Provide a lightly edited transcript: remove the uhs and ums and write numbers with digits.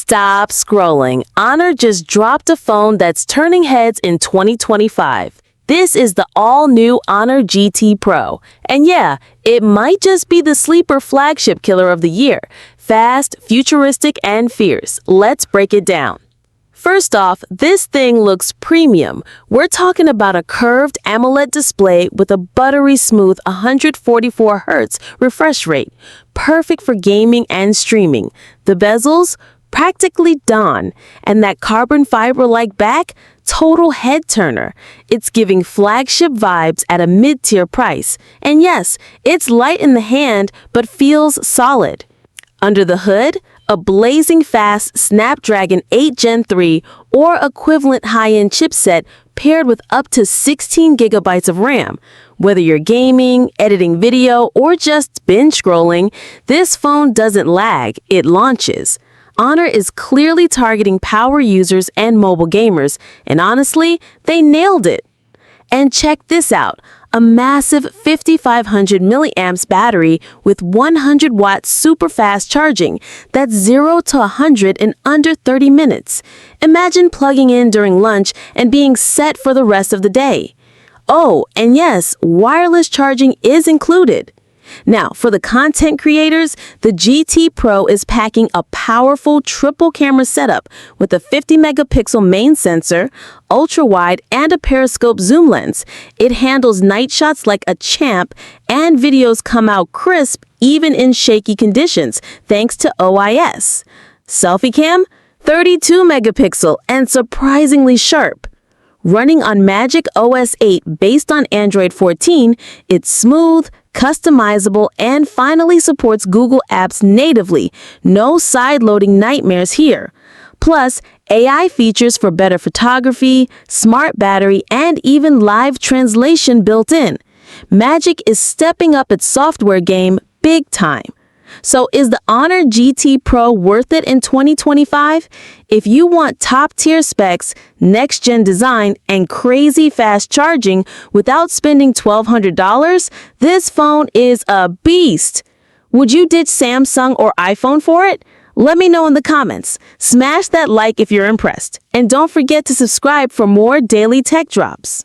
Stop scrolling. Honor just dropped a phone that's turning heads in 2025. This is the all-new Honor GT Pro. And yeah, it might just be the sleeper flagship killer of the year. Fast, futuristic, and fierce. Let's break it down. First off, this thing looks premium. We're talking about a curved AMOLED display with a buttery smooth 144 Hz refresh rate. Perfect for gaming and streaming. The bezels? Practically done. And that carbon fiber-like back? Total head turner. It's giving flagship vibes at a mid-tier price. And yes, it's light in the hand, but feels solid. Under the hood, a blazing fast Snapdragon 8 Gen 3 or equivalent high-end chipset paired with up to 16 gigabytes of RAM. Whether you're gaming, editing video, or just binge scrolling, this phone doesn't lag, it launches. Honor is clearly targeting power users and mobile gamers, and honestly, they nailed it. And check this out, a massive 5500 milliamps battery with 100 watts super fast charging. That's 0 to 100 in under 30 minutes. Imagine plugging in during lunch and being set for the rest of the day. Oh, and yes, wireless charging is included. Now, for the content creators, the GT Pro is packing a powerful triple camera setup with a 50 megapixel main sensor, ultra-wide, and a Periscope zoom lens. It handles night shots like a champ, and videos come out crisp even in shaky conditions thanks to OIS. Selfie cam? 32 megapixel and surprisingly sharp. Running on MagicOS 8 based on Android 14, it's smooth, customizable, and finally supports Google Apps natively. No side-loading nightmares here. Plus, AI features for better photography, smart battery, and even live translation built in. Magic is stepping up its software game big time. So is the Honor GT Pro worth it in 2025? If you want top-tier specs, next-gen design, and crazy fast charging without spending $1,200, this phone is a beast. Would you ditch Samsung or iPhone for it? Let me know in the comments. Smash that like if you're impressed. And don't forget to subscribe for more daily tech drops.